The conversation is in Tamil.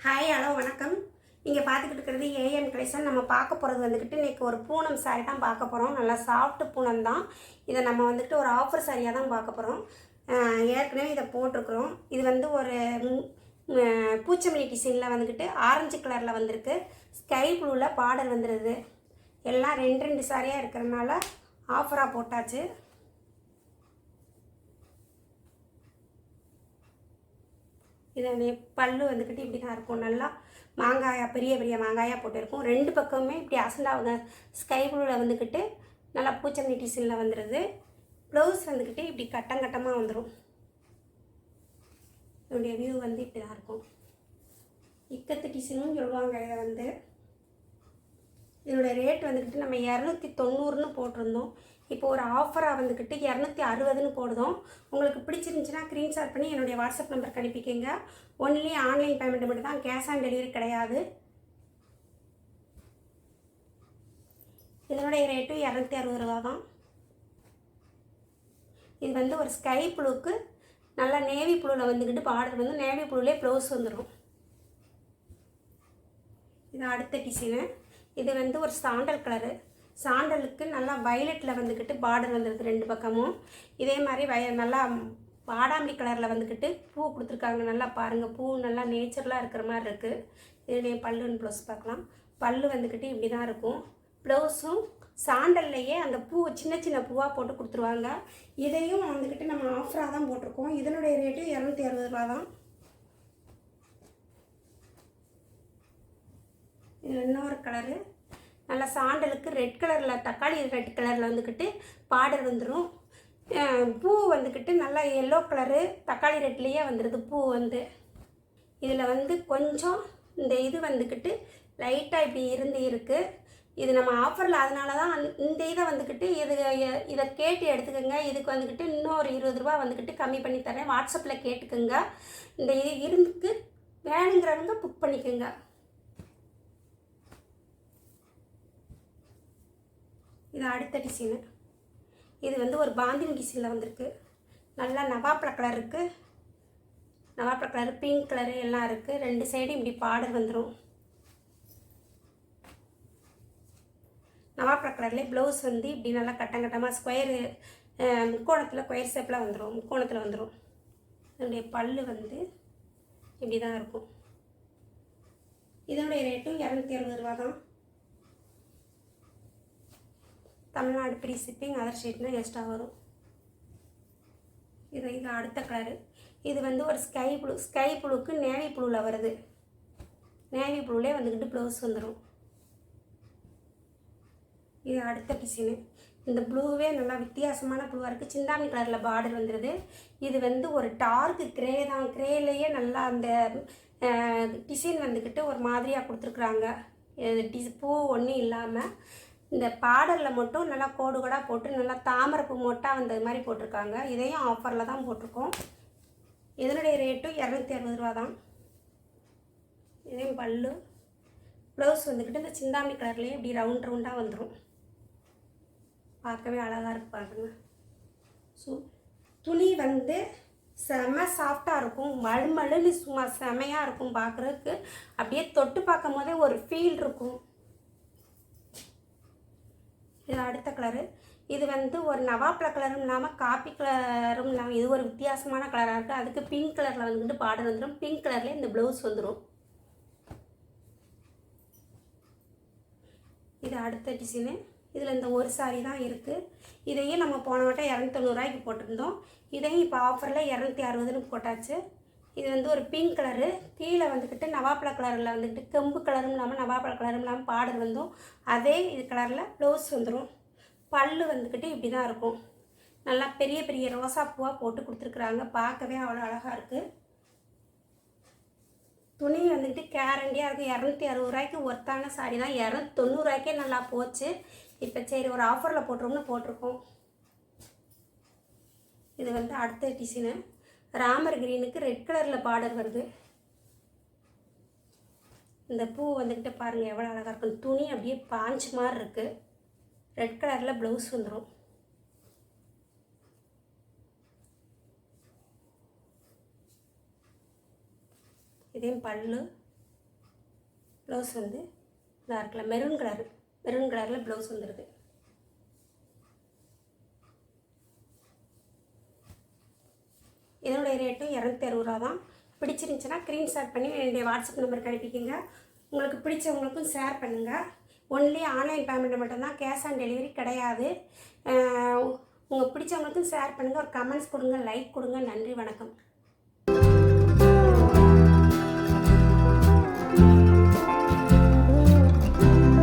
ஹாய், ஹலோ, வணக்கம். நீங்கள் பார்த்துக்கிட்டு இருக்கிறது ஏஎம் கலெக்ஷன். நம்ம பார்க்க போகிறது வந்துக்கிட்டு இன்றைக்கி ஒரு பூனம் சாரீ தான் பார்க்க போகிறோம். நல்லா சாஃப்ட் பூனம் தான். இதை நம்ம வந்துக்கிட்டு ஒரு ஆஃபர் சாரியாக தான் பார்க்க போகிறோம். ஏற்கனவே இதை போட்டிருக்குறோம். இது வந்து ஒரு பூச்சமல்லி டிசைனில் வந்துக்கிட்டு ஆரஞ்சு கலரில் வந்திருக்கு. ஸ்கை ப்ளூவில் பார்டர் வந்துடுது. எல்லாம் ரெண்டு ரெண்டு சாரியாக இருக்கிறதுனால ஆஃபராக போட்டாச்சு. இதனுடைய பல்லு வந்துக்கிட்டு இப்படி தான் இருக்கும். நல்லா மாங்காயாக பெரிய பெரிய மாங்காயாக போட்டிருக்கும். ரெண்டு பக்கமுமே இப்படி அசண்டாக ஸ்கை ப்ளூவில் வந்துக்கிட்டு நல்லா பூச்சமல்லி டிசைனில் வந்துடுது. ப்ளவுஸ் வந்துக்கிட்டு இப்படி கட்டமாக வந்துடும். இதனுடைய வியூ வந்து இப்படி தான் இருக்கும். இக்கத்து டிசைனும் சொல்லுவாங்க. இதை வந்து இதனுடைய ரேட் வந்துக்கிட்டு நம்ம 290ன்னு போட்டிருந்தோம். இப்போ ஒரு ஆஃபராக வந்துக்கிட்டு 260ன்னு போடுதோம். உங்களுக்கு பிடிச்சிருந்துச்சுன்னா ஸ்க்ரீன்ஷாட் பண்ணி என்னுடைய வாட்ஸ்அப் நம்பருக்கு அனுப்பிக்கங்க. ஒன்லி ஆன்லைன் பேமெண்ட் மட்டும் தான், கேஷ் ஆன் டெலிவரி கிடையாது. இதனுடைய ரேட்டு 260 ரூபா தான். இது வந்து ஒரு ஸ்கை ப்ளூக்கு நல்லா நேவி ப்ளூவில் வந்துக்கிட்டு பார்டர் வந்து நேவி ப்ளூலே ப்ளவுஸ் வந்துடும். இது அடுத்த டிசைனு. இது வந்து ஒரு சாண்டல் கலரு. சாண்டலுக்கு நல்லா வயலட்டில் வந்துக்கிட்டு பார்டர் வந்துருக்கு ரெண்டு பக்கமும். இதே மாதிரி நல்லா பாடாம்பி கலரில் வந்துக்கிட்டு பூ கொடுத்துருக்காங்க. நல்லா பாருங்கள், பூ நல்லா நேச்சுரலாக இருக்கிற மாதிரி இருக்குது. இதனுடைய பல்லுன்னு ப்ளவுஸ் பார்க்கலாம். பல்லு வந்துக்கிட்டு இப்படி தான் இருக்கும். ப்ளவுஸும் சாண்டல்லையே அந்த பூ சின்ன சின்ன பூவாக போட்டு கொடுத்துருவாங்க. இதையும் வந்துக்கிட்டு நம்ம ஆஃபராக தான் போட்டிருக்கோம். இதனுடைய ரேட்டு 260 ரூபா தான். இது இன்னொரு கலரு. நல்லா சாண்டலுக்கு ரெட் கலரில் தக்காளி ரெட் கலரில் வந்துக்கிட்டு பார்டர் வந்துடும். பூ வந்துக்கிட்டு நல்லா எல்லோ கலரு தக்காளி ரெட்லேயே வந்துடுது பூ வந்து. இதில் வந்து கொஞ்சம் இந்த இது வந்துக்கிட்டு லைட்டாக இப்படி இருக்குது. இது நம்ம ஆஃபரில், அதனால தான் இந்த இதை வந்துக்கிட்டு இதை கேட்டு எடுத்துக்கோங்க. இதுக்கு வந்துக்கிட்டு இன்னொரு 20 ரூபா வந்துக்கிட்டு கம்மி பண்ணி தரேன். வாட்ஸ்அப்பில் கேட்டுக்கோங்க. இந்த இது இருக்கு வேணுங்கிறவங்க புக் பண்ணிக்கோங்க. இது அடுத்த டிசைனு. இது வந்து ஒரு பாந்தினி டிசைனில் வந்திருக்கு. நல்லா நவாப்பழ கலர் இருக்குது. நவாப்பழ கலர், பிங்க் கலரு எல்லாம் இருக்குது. ரெண்டு சைடும் இப்படி பார்டர் வந்துடும். நவாப்பழ கலர்லேயே ப்ளவுஸ் வந்து இப்படி நல்லா கட்டமாக ஸ்கொயரு முக்கோணத்தில் ஸ்கொயர் ஷேப்பில் வந்துடும். முக்கோணத்தில் வந்துடும். இதனுடைய பல்லு வந்து இப்படி தான் இருக்கும். இதனுடைய ரேட்டும் 260 ரூபா தான். தமிழ்நாடு ஃப்ரீ ஷிப்பிங், அதர் ஸ்டேட்னா எக்ஸ்ட்ரா வரும். இது அடுத்த கலரு. இது வந்து ஒரு ஸ்கை ப்ளூக்கு நேவி ப்ளூவில் வருது. நேவி ப்ளூலே வந்துக்கிட்டு ப்ளவுஸ் வந்துடும். இது அடுத்த டிசைனு. இந்த ப்ளூவே நல்லா வித்தியாசமான ப்ளூவாக இருக்குது. சிந்தாமணி கலரில் பார்டர் வந்துடுது. இது வந்து ஒரு டார்க் க்ரே தான். க்ரேலேயே நல்லா அந்த டிசைன் வந்துக்கிட்டு ஒரு மாதிரியாக கொடுத்துருக்குறாங்க. பூ ஒன்றும் இல்லாமல் இந்த பார்டரில் மட்டும் நல்லா கோடு கோடாக போட்டு நல்லா தாமரைப்பூ மொட்டாக வந்தது மாதிரி போட்டிருக்காங்க. இதையும் ஆஃபரில் தான் போட்டிருக்கோம். இதனுடைய ரேட்டும் 260 ரூபா தான். இதையும் பல்லு ப்ளவுஸ் வந்துக்கிட்டு இந்த சிந்தாமணி கலர்லேயே இப்படி ரவுண்டாக வந்துடும். பார்க்கவே அழகாக இருக்கு பாருங்க. துணி வந்து செம சாஃப்டாக இருக்கும். மழுமழுன்னு சும்மா செமையாக இருக்கும் பார்க்குறதுக்கு. அப்படியே தொட்டு பார்க்கும் போதே ஒரு ஃபீல் இருக்கும். இது அடுத்த கலரு. இது வந்து ஒரு நவாப்பழ கலரும் இல்லாமல் காப்பி கலரும் இல்லாமல் இது ஒரு வித்தியாசமான கலராக இருக்குது. அதுக்கு பிங்க் கலரில் வந்துட்டு பார்டர் வந்துடும். பிங்க் கலர்லேயே இந்த ப்ளவுஸ் வந்துடும். இது அடுத்த டிசைனு. இதில் இந்த ஒரு சாரி தான் இருக்குது. இதையும் நம்ம போன வட்டம் 290 ரூபாய்க்கு போட்டிருந்தோம். இதையும் இப்போ ஆஃபரில் 260ன்னு போட்டாச்சு. இது வந்து ஒரு பிங்க் கலரு. கீழே வந்துக்கிட்டு நவாப்பழ கலரில் வந்துக்கிட்டு கெம்பு கலரும் இல்லாமல் நவாப்பழ கலரும் இல்லாமல் பார்டர் வந்தும் அதே இது கலரில் ப்ளவுஸ் வந்துடும். பல்லு வந்துக்கிட்டு இப்படி தான் இருக்கும். நல்லா பெரிய பெரிய ரோசா பூவாக போட்டு கொடுத்துருக்குறாங்க. பார்க்கவே அவ்வளோ அழகாக இருக்குது. துணி வந்துக்கிட்டு கேரண்டியாக இருக்குது. 260 ரூபாய்க்கு ஒர்த்தான சாரி தான். 290 ரூபாய்க்கே நல்லா போச்சு. இப்போ சரி ஒரு ஆஃபரில் போட்டுருவோம்னு போட்டிருக்கோம். இது வந்து அடுத்த டிசைனு. ராமர் கிரீனுக்கு ரெட் கலரில் பார்டர் வருது. இந்த பூ வந்துக்கிட்டு பாருங்கள் எவ்வளோ அழகாக இருக்கும். துணி அப்படியே பாஞ்சு மாதிரி இருக்குது. ரெட் கலரில் ப்ளவுஸ் வந்துடும். இதையும் பல்லு. ப்ளவுஸ் வந்து டார்க்கில் மெரூன் கலரில் ப்ளவுஸ் வந்துடுது. இதனுடைய ரேட்டும் 260 தான். பிடிச்சிருந்துச்சுன்னா ஸ்க்ரீன்ஷாட் பண்ணி என்னுடைய வாட்ஸ்அப் நம்பருக்கு அனுப்பிக்கோங்க. உங்களுக்கு பிடிச்சவங்களுக்கும் ஷேர் பண்ணுங்கள். ஒன்லி ஆன்லைன் பேமெண்ட் மட்டும்தான், கேஷ் ஆன் டெலிவரி கிடையாது. உங்களுக்கு பிடிச்சவங்களுக்கும் ஷேர் பண்ணுங்கள். ஒரு கமெண்ட்ஸ் கொடுங்க, லைக் கொடுங்க. நன்றி, வணக்கம்.